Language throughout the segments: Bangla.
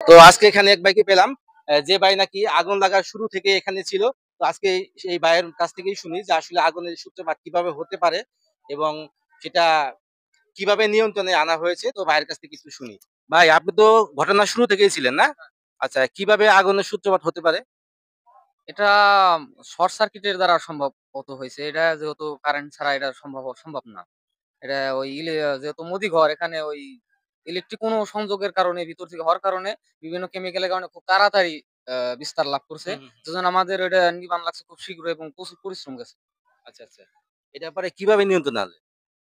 তো আজকে এখানে এক ভাইকে পেলাম, যে ভাই নাকি আগুন লাগার শুরু থেকে এখানে ছিল। তো আজকে এই ভাইয়ের কাছ থেকেই শুনি যে আসলে আগুনের সূত্রপাত কিভাবে হতে পারে এবং সেটা কিভাবে নিয়ন্ত্রণে আনা হয়েছে। তো ভাইয়ের কাছ থেকে কিছু শুনি। ভাই, আপনি তো ঘটনার শুরু থেকেই ছিলেন, না? আচ্ছা, কিভাবে আগুনের সূত্রপাত হতে পারে? এটা শর্ট সার্কিটের দ্বারা সম্ভবত হয়েছে। এটা যেহেতু কারেন্ট ছাড়া এটা সম্ভব না। এটা ওই যেহেতু মুদিঘর, এখানে ওই ইলেকট্রিক কোনো সংযোগের কারণে, ভিতর থেকে হওয়ার কারণে, বিভিন্ন কেমিক্যালের কারণে খুব তাড়াতাড়ি বিস্তার লাভ করছে। হুম, হুম, হুম। যেজন্য আমাদের এটা নিবান লাগছে খুব শীঘ্র এবং প্রচুর পরিশ্রম গেছে। আচ্ছা, আচ্ছা। এটার পরে কিভাবে নিয়ন্ত্রণে আনলেন?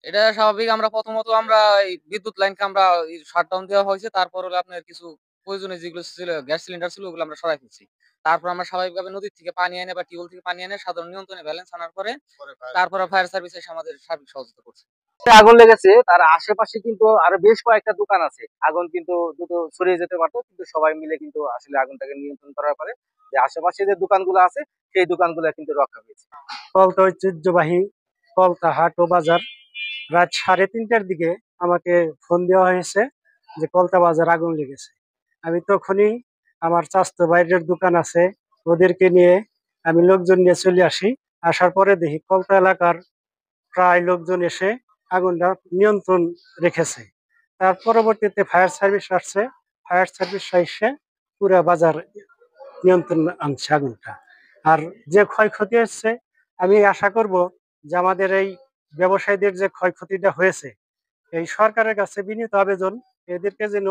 এটা স্বাভাবিক, আমরা প্রথমত আমরা এই বিদ্যুৎ লাইনকে আমরা শাটডাউন দেওয়া হয়েছে। তারপর হলো আপনার কিছু প্রয়োজনীয় যেগুলো ছিল, গ্যাস সিলিন্ডার ছিল, ওগুলো আমরা সরাই ফেলছি। তারপর আমরা স্বাভাবিকভাবে নদীর থেকে পানি এনে বা টিউবওয়েল থেকে পানি এনে সাধারণ নিয়ন্ত্রণে ব্যালেন্স আনার পরে তারপরে ফায়ার সার্ভিস এসে আমাদের সার্বিক সহযোগিতা করছে। আগুন লেগেছে তার আশেপাশে কিন্তু আরো বেশ কয়েকটা দোকান আছে। আগুন কিন্তু দ্রুত ছড়িয়ে যেতে পারতো, কিন্তু সবাই মিলে কিন্তু আসলে আগুনটাকে নিয়ন্ত্রণ করার পরে যে আশেপাশে যে দোকানগুলো আছে সেই দোকানগুলো কিন্তু রক্ষা পেয়েছে। কলতা ঐতিহ্যবাহী কলতা হাট ও বাজার রাত 3:30টার দিকে আমাকে ফোন দেওয়া হয়েছে যে কলতা বাজার আগুন লেগেছে। আমি তখনই আমার চাচাতো ভাইয়ের দোকান আছে, ওদেরকে নিয়ে আমি লোকজন নিয়ে চলে আসি। আসার পরে দেখি কলতা এলাকার প্রায় লোকজন এসে আগুনটা নিয়ন্ত্রণ রেখেছে। তার পরবর্তীতে ফায়ার সার্ভিস আসছে। ফায়ার সার্ভিস এসে পুরা বাজার নিয়ন্ত্রণ আনছে আগুনটা। আর যে ক্ষয়ক্ষতি হচ্ছে, আমি আশা করব যে আমাদের এই ব্যবসায়ীদের যে ক্ষয়ক্ষতিটা হয়েছে, এই সরকারের কাছে বিনীত আবেদন এদেরকে যেন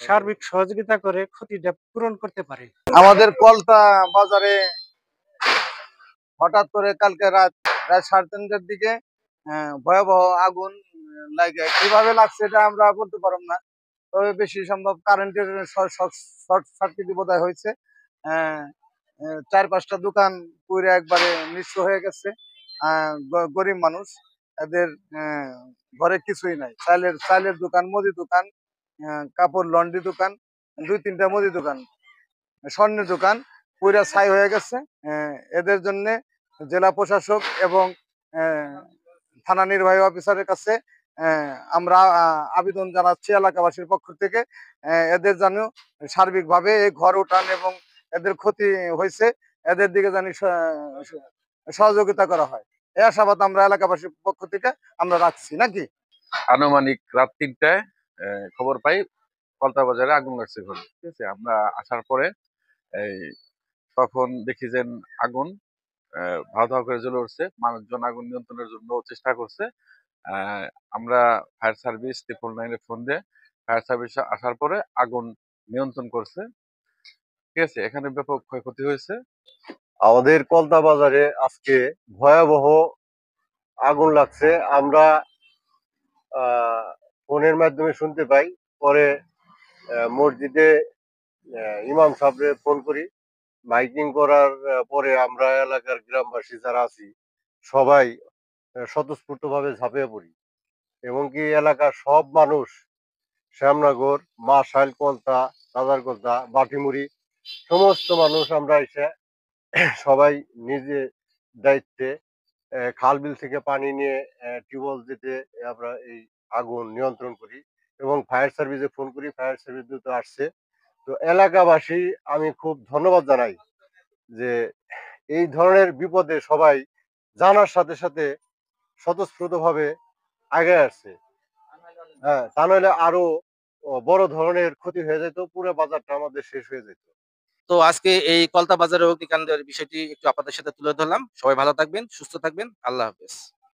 সার্বিক সহযোগিতা করে ক্ষতিটা পূরণ করতে পারে। আমাদের কলতা বাজারে হঠাৎ করে কালকে রাত প্রায় 3:30টার দিকে ভয়াবহ আগুন লাগে। কিভাবে লাগছে এটা আমরা বলতে পারব না, তবে বেশি সম্ভব কারেন্টের শর্ট সার্কিট বোধহয় হয়েছে। আহ, 4-5টা দোকান পুরো একবারে নিঃস্ব হয়ে গেছে। গরিব মানুষ, এদের ঘরে কিছুই নাই। চালের দোকান, মুদি দোকান, কাপড় লন্ড্রি দোকান, 2-3টা মুদি দোকান, স্বর্ণের দোকান পুরা ছাই হয়ে গেছে। এদের জন্য জেলা প্রশাসক এবং থানা নির্বাহী অফিসারের কাছে আমরা আবেদন জানাচ্ছি এলাকাবাসীর পক্ষ থেকে। এদের যেন সার্বিকভাবে এই ঘর উঠান এবং এদের ক্ষতি হয়েছে এদের দিকে জানি সহযোগিতা করা হয়, এই আশাবাদ আমরা এলাকাবাসীর পক্ষ থেকে আমরা রাখছি। নাকি আনুমানিক রাত 3টায় খবর পাই কলতা বাজারে আগুন লাগছে ঘরে। ঠিক আছে, আমরা আসার পরে এই তখন দেখি যে আগুন ধাও ধাও করে জ্বলে উঠছে। মানুষজন আগুন নিয়ন্ত্রণের জন্য চেষ্টা করছে। আমরা ফায়ার সার্ভিস 999 ফোন দিয়ে ফায়ার সার্ভিস আসার পরে আগুন নিয়ন্ত্রণ করছে। ঠিক আছে, এখানে ব্যাপক ক্ষয়ক্ষতি হয়েছে। আমাদের কলতা বাজারে আজকে ভয়াবহ আগুন লাগছে। আমরা ফোনের মাধ্যমে শুনতে পাই। পরে মসজিদে ইমাম সাহেবরে ফোন করি। মাইকিং করার পরে আমরা এলাকার গ্রামবাসী যারা আছি সবাই স্বতঃস্ফূর্তভাবে ঝাঁপিয়ে পড়ি এবং কি এলাকার সব মানুষ, শ্যামনগর, মাশাইল, কলতা, রাজারকলতা, বাটিমুড়ি, সমস্ত মানুষ আমরা এসে সবাই নিজে দায়িত্বে খাল বিল থেকে পানি নিয়ে টিউবওয়েল যেতে আমরা এই আগুন নিয়ন্ত্রণ করি এবং ফায়ার সার্ভিসে ফোন করি। ফায়ার সার্ভিস দ্রুত আসছে। তো এলাকাবাসী আমি খুব ধন্যবাদ জানাই যে এই ধরনের বিপদে সবাই জানার সাথে সাথে স্বতঃস্ফূর্তভাবে আগে আসছে। হ্যাঁ, তা নইলে আরো বড় ধরনের ক্ষতি হয়ে যেত, পুরো বাজারটা আমাদের শেষ হয়ে যেত। তো আজকে এই কলতা বাজারের অগ্নিকাণ্ডের বিষয়টি একটু আপনাদের সাথে তুলে ধরলাম। সবাই ভালো থাকবেন, সুস্থ থাকবেন। আল্লাহ হাফেজ।